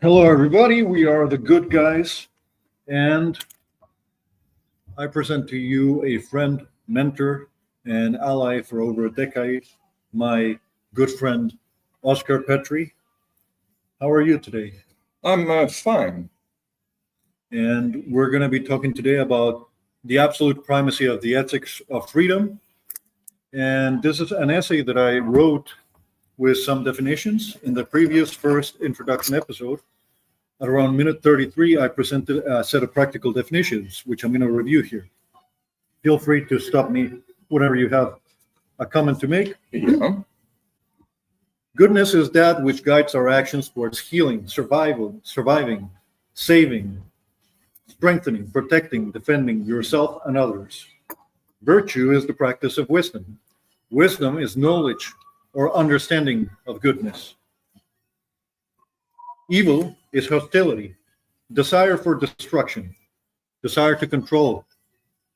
Hello, everybody. We are the good guys, and I present to you a friend, mentor, and ally for over a decade, my good friend, Oscar Petri. How are you today? I'm fine. And we're going to be talking today about the absolute primacy of the ethics of freedom. And this is an essay that I wrote with some definitions in the previous first introduction episode. At around minute 33, I presented a set of practical definitions, which I'm going to review here. Feel free to stop me whenever you have a comment to make. Yeah. Goodness is that which guides our actions towards healing, surviving, saving, strengthening, protecting, defending yourself and others. Virtue is the practice of wisdom. Wisdom is knowledge or understanding of goodness. Evil is hostility, desire for destruction, desire to control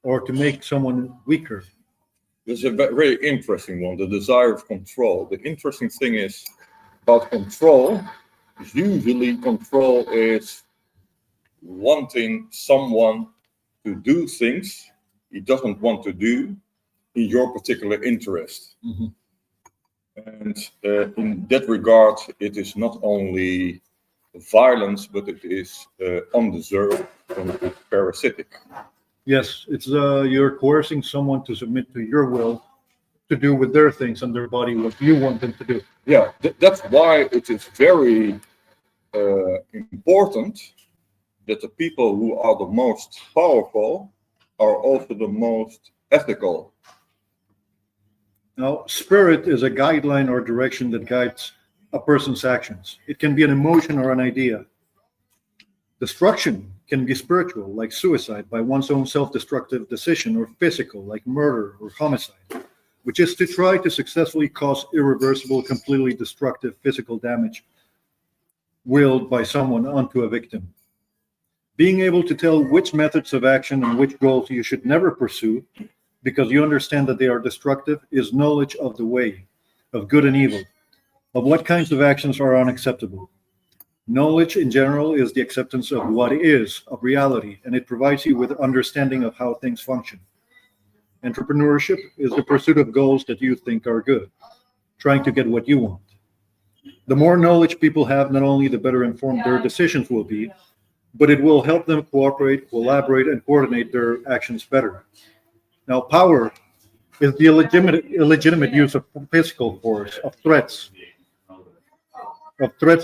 or to make someone weaker. This is a very interesting one, the desire of control. The interesting thing is about control, is usually control is wanting someone to do things he doesn't want to do in your particular interest. Mhm. And in that regard, it is not only violence, but it is undeserved and parasitic. Yes, it's you're coercing someone to submit to your will to do with their things and their body what you want them to do. Yeah, that's why it is very important that the people who are the most powerful are also the most ethical. Now, spirit is a guideline or direction that guides a person's actions. It can be an emotion or an idea. Destruction can be spiritual, like suicide by one's own self-destructive decision, or physical, like murder or homicide, which is to try to successfully cause irreversible, completely destructive physical damage willed by someone onto a victim. Being able to tell which methods of action and which goals you should never pursue because you understand that they are destructive is knowledge of the way, of good and evil, of what kinds of actions are unacceptable. Knowledge in general is the acceptance of what is, of reality, and it provides you with understanding of how things function. Entrepreneurship is the pursuit of goals that you think are good, trying to get what you want. The more knowledge people have, not only the better informed their decisions will be, but it will help them cooperate, collaborate, and coordinate their actions better. Now, power is the illegitimate use of physical force, of threats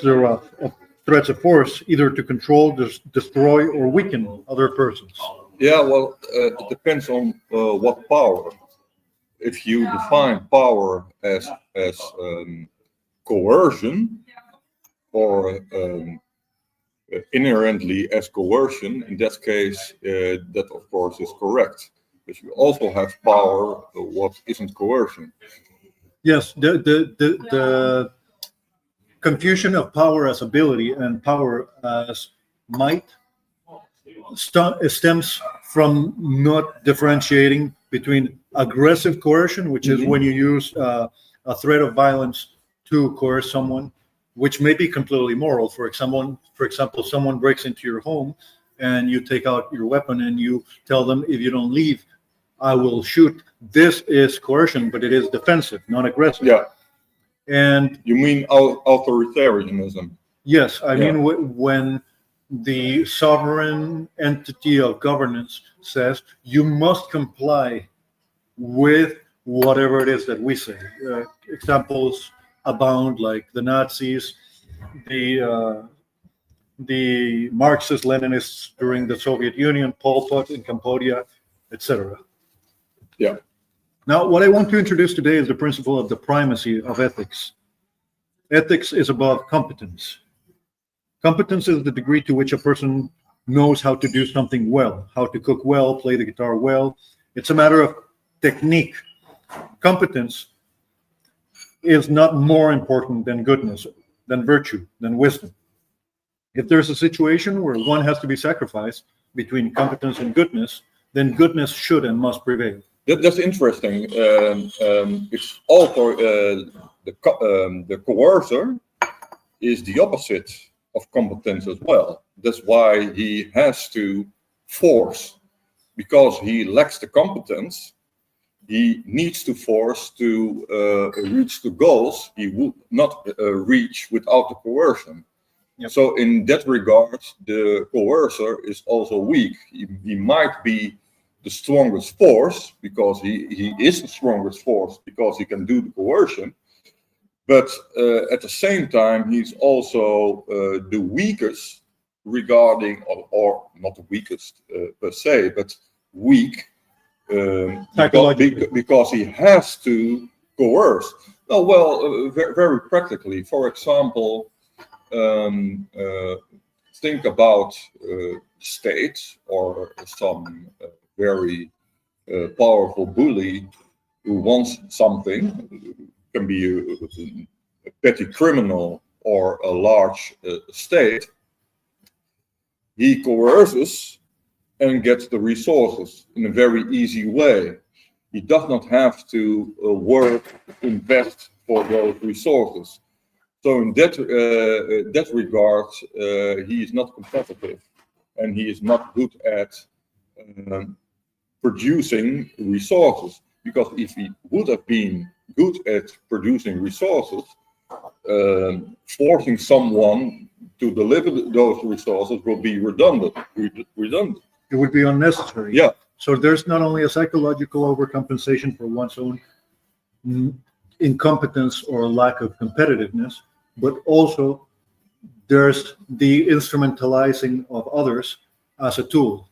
thereof, of threats of force, either to control, destroy, or weaken other persons. Yeah, well, it depends on what power. If you define power as coercion or inherently as coercion, in that case, that of course is correct. But you also have power what isn't coercion. Yes, the confusion of power as ability and power as might stems from not differentiating between aggressive coercion, which is when you use a threat of violence to coerce someone, which may be completely moral. For example, someone breaks into your home and you take out your weapon and you tell them, if you don't leave, I will shoot. This is coercion, but it is defensive, not aggressive. Yeah. And you mean authoritarianism? Yes, I mean when the sovereign entity of governance says you must comply with whatever it is that we say. Examples abound, like the Nazis, the Marxist-Leninists during the Soviet Union, Pol Pot in Cambodia, etc. Yeah. Now, what I want to introduce today is the principle of the primacy of ethics. Ethics is above competence. Competence is the degree to which a person knows how to do something well, how to cook well, play the guitar well. It's a matter of technique. Competence is not more important than goodness, than virtue, than wisdom. If there's a situation where one has to be sacrificed between competence and goodness, then goodness should and must prevail. That's interesting. It's also the coercer is the opposite of competence as well. That's why he has to force, because he lacks the competence. He needs to force to reach the goals he would not reach without the coercion. Yep. So in that regard, the coercer is also weak. He might be the strongest force because he is the strongest force because he can do the coercion. But at the same time, he's also the weakest regarding, or not the weakest per se, but weak because he has to coerce. Oh, well, very practically. For example, think about state or some very powerful bully who wants something. Can be a petty criminal or a large state. He coerces and gets the resources in a very easy way. He does not have to invest for those resources. So in that regard, he is not competitive, and he is not good at producing resources. Because if he would have been good at producing resources, forcing someone to deliver those resources will be redundant. It would be unnecessary. Yeah. So there's not only a psychological overcompensation for one's own incompetence or lack of competitiveness, but also there's the instrumentalizing of others as a tool.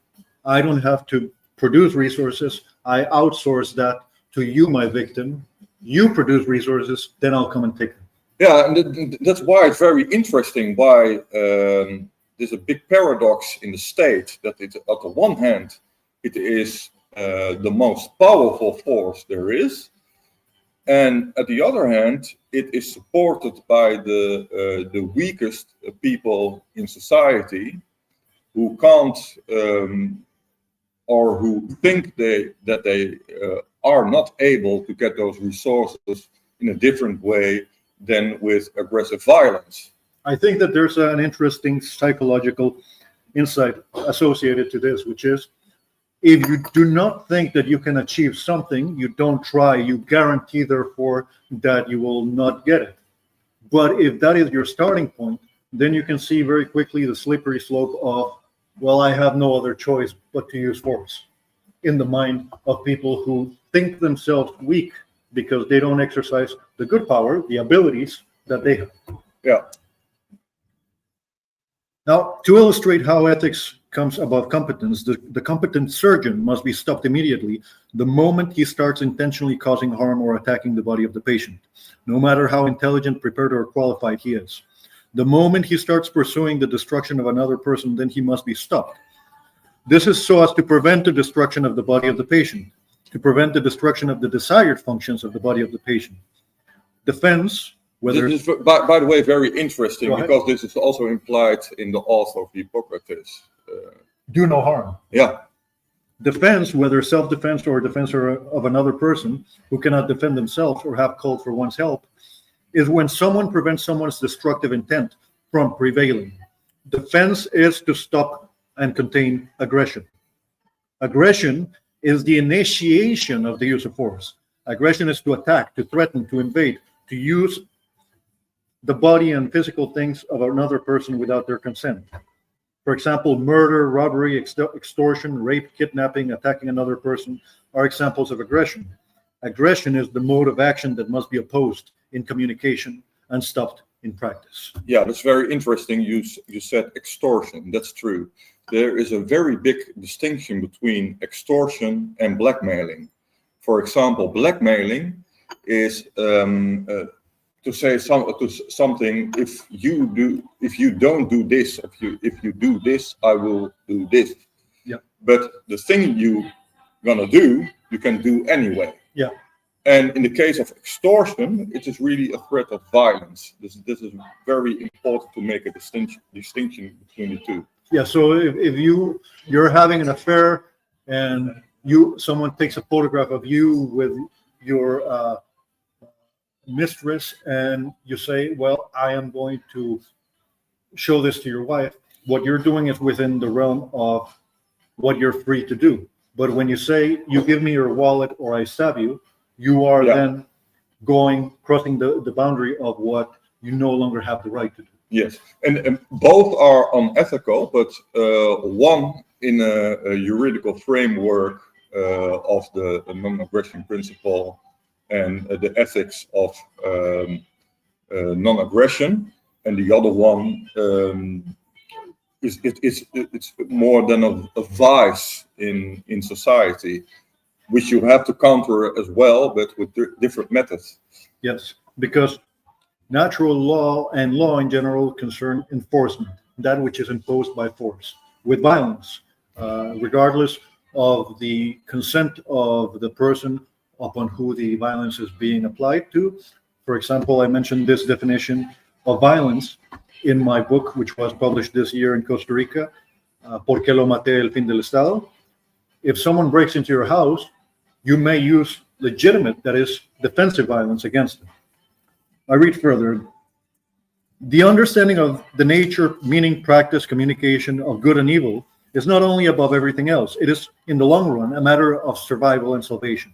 I don't have to produce resources. I outsource that to you, my victim. You produce resources, then I'll come and take them. Yeah, and that's why it's very interesting why there's a big paradox in the state that it, at the one hand, it is the most powerful force there is, and at the other hand, it is supported by the weakest people in society who can't or who think that they are not able to get those resources in a different way than with aggressive violence. I think that there's an interesting psychological insight associated to this, which is if you do not think that you can achieve something, you don't try, you guarantee therefore that you will not get it. But if that is your starting point, then you can see very quickly the slippery slope of, well, I have no other choice but to use force in the mind of people who think themselves weak because they don't exercise the good power, the abilities that they have. Yeah. Now, to illustrate how ethics comes above competence, the competent surgeon must be stopped immediately the moment he starts intentionally causing harm or attacking the body of the patient, no matter how intelligent, prepared, or qualified he is. The moment he starts pursuing the destruction of another person, then he must be stopped. This is so as to prevent the destruction of the body of the patient, to prevent the destruction of the desired functions of the body of the patient. Defense, whether... This is, by the way, very interesting because this is also implied in the oath of Hippocrates. Do no harm. Yeah. Defense, whether self-defense or defense of another person who cannot defend themselves or have called for one's help, is when someone prevents someone's destructive intent from prevailing. Defense is to stop and contain aggression. Aggression is the initiation of the use of force. Aggression is to attack, to threaten, to invade, to use the body and physical things of another person without their consent. For example, murder, robbery, extortion, rape, kidnapping, attacking another person are examples of aggression. Aggression is the mode of action that must be opposed in communication and stopped in practice. Yeah, that's very interesting. You said extortion. That's true. There is a very big distinction between extortion and blackmailing. For example, blackmailing is to say something. If you don't do this, if you do this, I will do this. Yeah. But the thing you gonna do, you can do anyway. Yeah. And in the case of extortion, it is really a threat of violence. This is very important to make a distinction between the two. Yeah. So if you're having an affair and someone takes a photograph of you with your mistress and you say, well, I am going to show this to your wife, what you're doing is within the realm of what you're free to do. But when you say, you give me your wallet or I stab you, you are then crossing the boundary of what you no longer have the right to do. Yes, and both are unethical, but one in a juridical framework of the non-aggression principle and the ethics of non-aggression, and the other one it's more than a vice in society, which you have to counter as well, but with different methods. Yes, because natural law and law in general concern enforcement, that which is imposed by force, with violence, regardless of the consent of the person upon who the violence is being applied to. For example, I mentioned this definition of violence in my book, which was published this year in Costa Rica, ¿Por qué lo maté el fin del Estado? If someone breaks into your house, you may use legitimate, that is, defensive violence against them. I read further. The understanding of the nature, meaning, practice, communication of good and evil is not only above everything else, it is, in the long run, a matter of survival and salvation.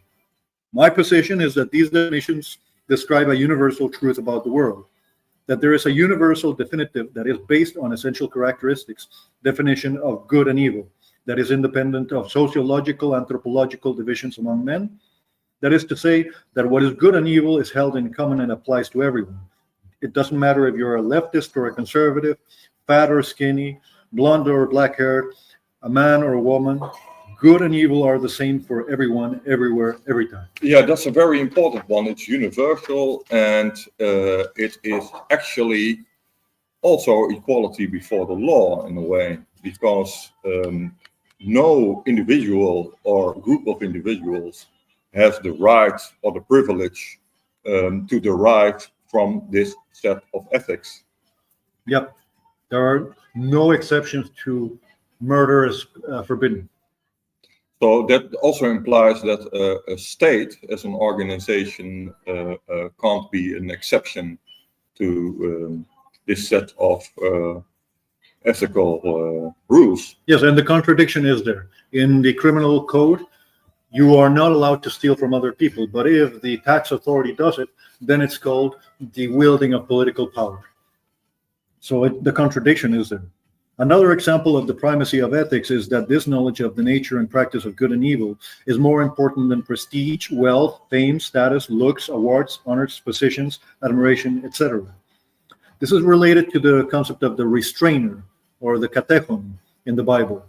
My position is that these definitions describe a universal truth about the world, that there is a universal definitive that is based on essential characteristics, definition of good and evil, that is independent of sociological, anthropological divisions among men. That is to say, that what is good and evil is held in common and applies to everyone. It doesn't matter if you're a leftist or a conservative, fat or skinny, blonde or black haired, a man or a woman. Good and evil are the same for everyone, everywhere, every time. Yeah, that's a very important one. It's universal, and it is actually also equality before the law in a way, because no individual or group of individuals has the right or the privilege to derive from this set of ethics. Yep. There are no exceptions to murder is forbidden. So that also implies that a state as an organization can't be an exception to this set of ethical rules. Yes, and the contradiction is there. In the criminal code, you are not allowed to steal from other people, but if the tax authority does it, then it's called the wielding of political power. So the contradiction is there. Another example of the primacy of ethics is that this knowledge of the nature and practice of good and evil is more important than prestige, wealth, fame, status, looks, awards, honors, positions, admiration, etc. This is related to the concept of the restrainer, or the katechon in the Bible.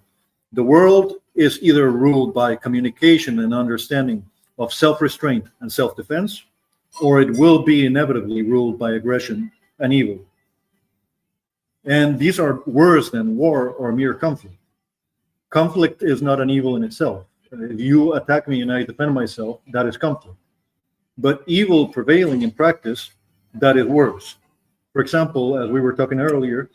The world is either ruled by communication and understanding of self-restraint and self-defense, or it will be inevitably ruled by aggression and evil. And these are worse than war or mere conflict. Conflict is not an evil in itself. If you attack me and I defend myself, that is conflict. But evil prevailing in practice, that is worse. For example, as we were talking earlier,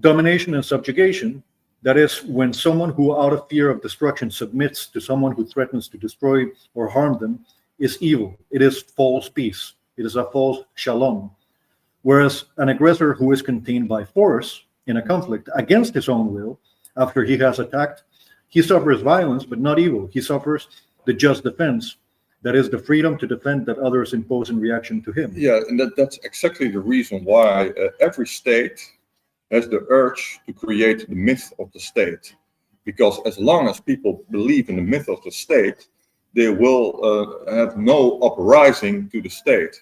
domination and subjugation, that is when someone who out of fear of destruction submits to someone who threatens to destroy or harm them, is evil. It is false peace. It is a false shalom. Whereas an aggressor who is contained by force in a conflict against his own will, after he has attacked, he suffers violence, but not evil. He suffers the just defense, that is the freedom to defend that others impose in reaction to him. Yeah, and that's exactly the reason why every state has the urge to create the myth of the state. Because as long as people believe in the myth of the state, they will have no uprising to the state.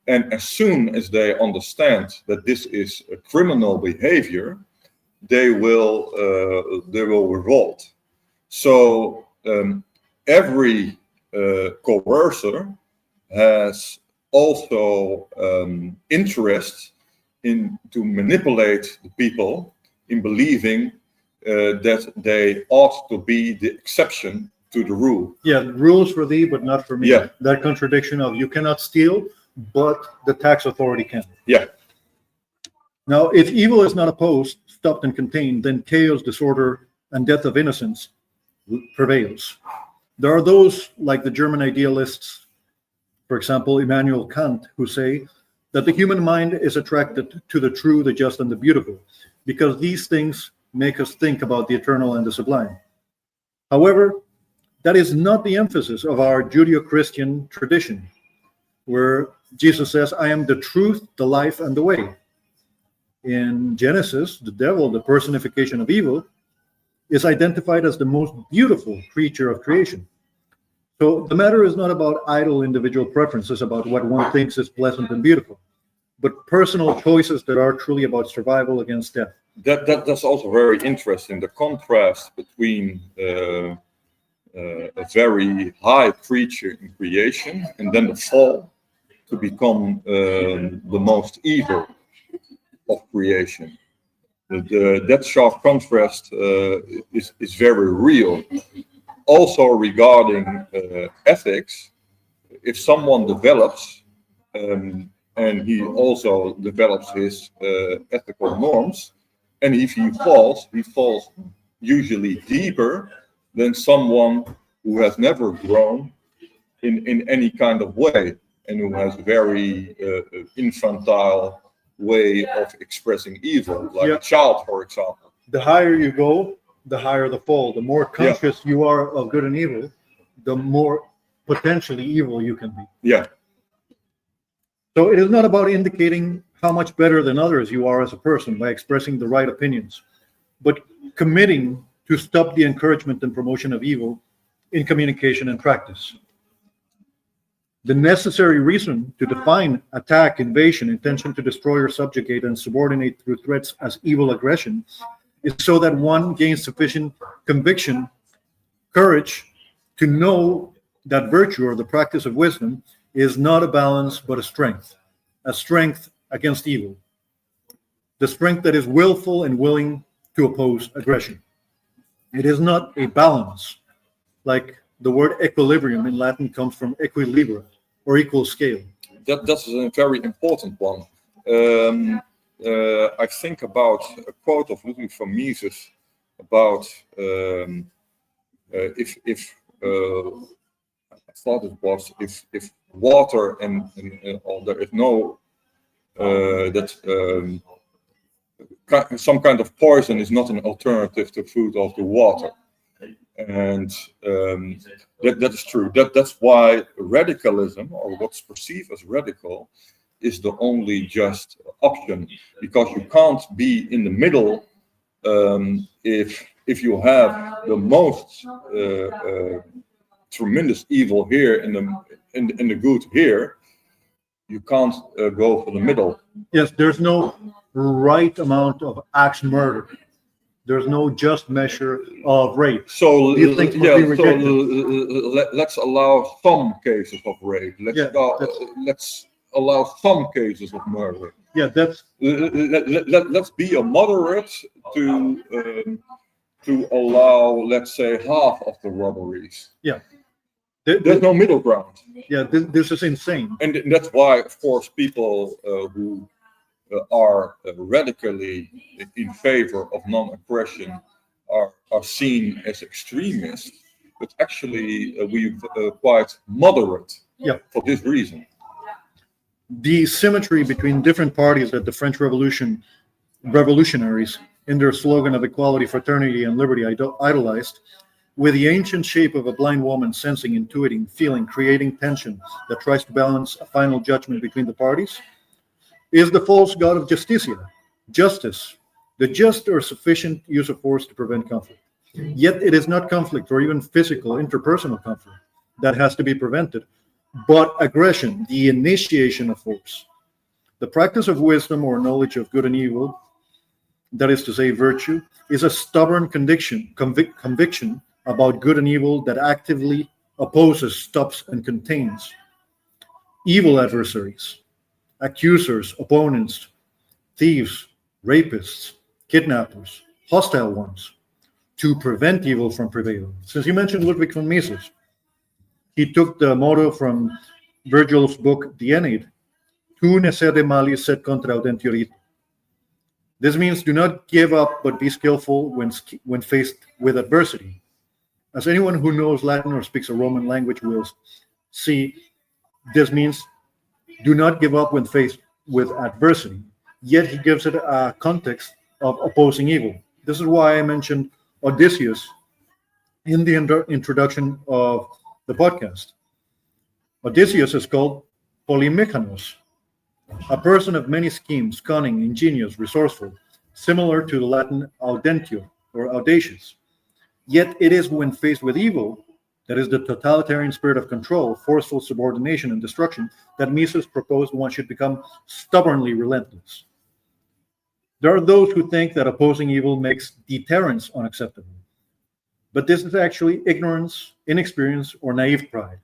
And as soon as they understand that this is a criminal behavior, they will revolt. So every coercer has also interest in to manipulate the people in believing that they ought to be the exception to the rule. Yeah, rules for thee, but not for me. Yeah. That contradiction of you cannot steal, but the tax authority can. Yeah. Now, if evil is not opposed, stopped and contained, then chaos, disorder, and death of innocence prevails. There are those like the German idealists, for example, Immanuel Kant, who say that the human mind is attracted to the true, the just, and the beautiful, because these things make us think about the eternal and the sublime. However, that is not the emphasis of our Judeo-Christian tradition, where Jesus says, I am the truth, the life, and the way. In Genesis, the devil, the personification of evil, is identified as the most beautiful creature of creation. So the matter is not about idle individual preferences about what one thinks is pleasant and beautiful, but personal choices that are truly about survival against death. That's also very interesting. The contrast between a very high creature in creation and then the fall to become the most evil of creation. That sharp contrast is very real. Also regarding ethics, if someone develops and he also develops his ethical norms, and if he falls usually deeper than someone who has never grown in any kind of way and who has very infantile way of expressing evil, like a child, for example. The higher you go, the higher the fall. The more conscious you are of good and evil, the more potentially evil you can be. Yeah. So it is not about indicating how much better than others you are as a person by expressing the right opinions, but committing to stop the encouragement and promotion of evil in communication and practice. The necessary reason to define attack, invasion, intention to destroy or subjugate and subordinate through threats as evil aggression is so that one gains sufficient conviction, courage to know that virtue or the practice of wisdom is not a balance but a strength against evil, the strength that is willful and willing to oppose aggression. It is not a balance, like the word equilibrium in Latin comes from equilibra, or equal scale. That's a very important one. I think about a quote of Ludwig von Mises about if I thought it was if water and there is no some kind of poison is not an alternative to food of the water. And that is true. That's why radicalism, or what's perceived as radical, is the only just option, because you can't be in the middle. If you have the most tremendous evil here and the good here, you can't go for the middle. Yes, there's no right amount of axe murder. There's no just measure of rape. So let's allow some cases of rape. Let's allow some cases of murder. Yeah, that's. Let's be a moderate to allow, let's say, half of the robberies. Yeah. There's no middle ground. Yeah, this is insane. And that's why, of course, people who are radically in favor of non-aggression are seen as extremists, but actually we're quite moderate for this reason. The symmetry between different parties that the French revolutionaries in their slogan of equality, fraternity, and liberty idolized, with the ancient shape of a blind woman sensing, intuiting, feeling, creating tension that tries to balance a final judgment between the parties, is the false god of justitia, justice, the just or sufficient use of force to prevent conflict. Yet it is not conflict or even physical, interpersonal conflict that has to be prevented, but aggression, the initiation of force. The practice of wisdom or knowledge of good and evil, that is to say virtue, is a stubborn conviction about good and evil that actively opposes, stops, and contains evil adversaries, accusers, opponents, thieves, rapists, kidnappers, hostile ones, to prevent evil from prevailing. Since you mentioned Ludwig von Mises, he took the motto from Virgil's book, the Aeneid, tu ne sede malis sed contra audentiorito. This means do not give up, but be skillful when faced with adversity. As anyone who knows Latin or speaks a Roman language will see, this means do not give up when faced with adversity, yet he gives it a context of opposing evil. This is why I mentioned Odysseus in the introduction of the podcast. Odysseus is called Polymechanos, a person of many schemes, cunning, ingenious, resourceful, similar to the Latin audentio or audacious. Yet it is when faced with evil, that is the totalitarian spirit of control, forceful subordination, and destruction, that Mises proposed one should become stubbornly relentless. There are those who think that opposing evil makes deterrence unacceptable. But this is actually ignorance, inexperience, or naive pride.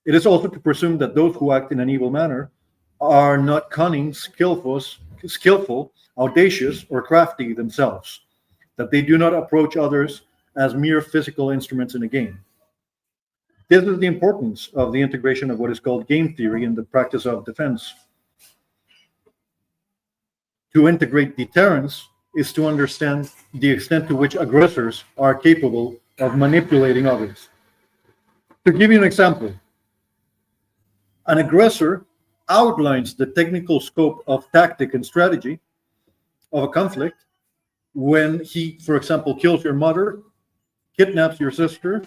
It is also to presume that those who act in an evil manner are not cunning, skillful, audacious, or crafty themselves, that they do not approach others as mere physical instruments in a game. This is the importance of the integration of what is called game theory in the practice of defense. To integrate deterrence is to understand the extent to which aggressors are capable of manipulating others. To give you an example, an aggressor outlines the technical scope of tactic and strategy of a conflict when he, for example, kills your mother, kidnaps your sister,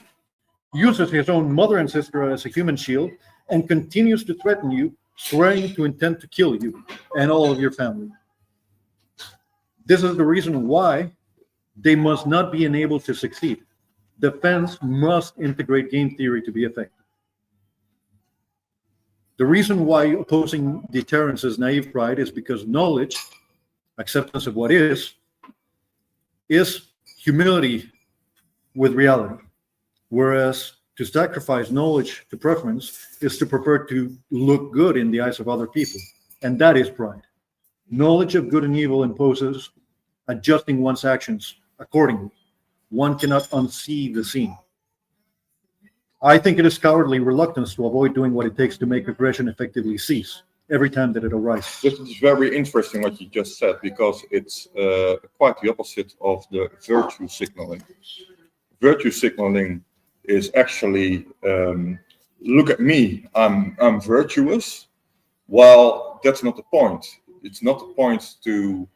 uses his own mother and sister as a human shield, and continues to threaten you, swearing to intend to kill you and all of your family. This is the reason why they must not be enabled to succeed. Defense must integrate game theory to be effective. The reason why opposing deterrence is naive pride is because knowledge, acceptance of what is humility with reality. Whereas to sacrifice knowledge to preference is to prefer to look good in the eyes of other people. And that is pride. Knowledge of good and evil imposes adjusting one's actions accordingly. One cannot unsee the scene. I think it is cowardly reluctance to avoid doing what it takes to make aggression effectively cease every time that it arises. This is very interesting what you just said, because it's quite the opposite of the virtue signaling. Virtue signaling is actually, look at me, I'm virtuous. Well, that's not the point. It's not the point to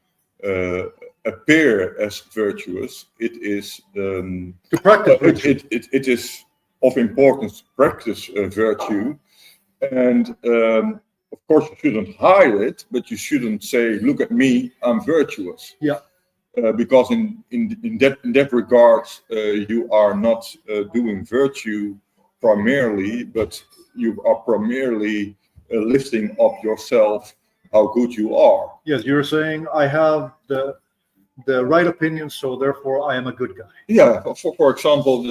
appear as virtuous. It is to practice virtue. It is of importance to practice virtue, and of course you shouldn't hide it, but you shouldn't say, "Look at me, I'm virtuous." Yeah. Because in that regard, you are not doing virtue primarily, but you are primarily lifting up yourself, how good you are. Yes, you're saying I have the right opinion, so therefore I am a good guy. Yeah, for example,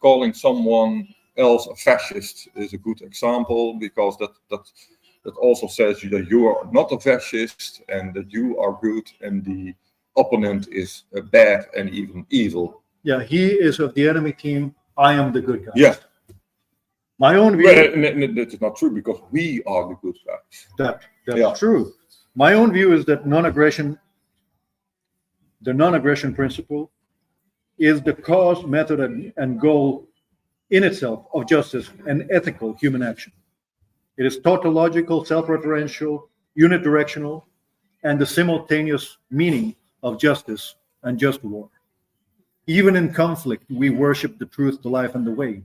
calling someone else a fascist is a good example, because that also says that you are not a fascist and that you are good and the opponent is bad and even evil. Yeah, he is of the enemy team. I am the good guy. Yeah. My own view. Well, that is not true, because we are the good guys. That's true. My own view is that the non-aggression principle is the cause, method, and goal in itself of justice and ethical human action. It is tautological, self-referential, unidirectional, and the simultaneous meaning of justice and just war. Even in conflict, we worship the truth, the life, and the way,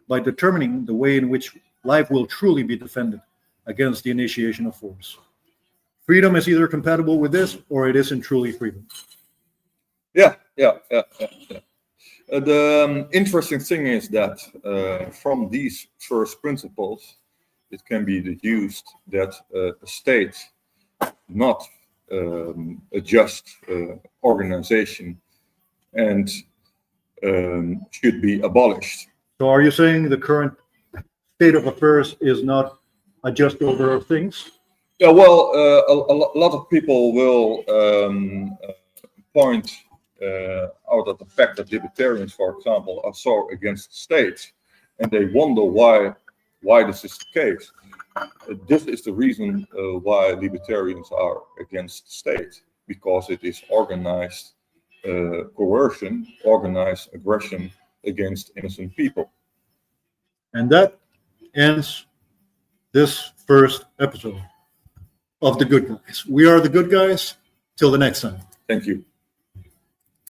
by determining the way in which life will truly be defended against the initiation of force. Freedom is either compatible with this or it isn't truly freedom. Yeah. The interesting thing is that from these first principles, it can be deduced that a state, not a just organization, and should be abolished. So are you saying the current state of affairs is not a just order of things? Yeah, well, a lot of people will point out of the fact that libertarians, for example, are so against the state, and they wonder why this is the case. This is the reason why libertarians are against the state, because it is organized coercion, organized aggression against innocent people. And that ends this first episode. of the good guys. We are the good guys. Till the next time. Thank you.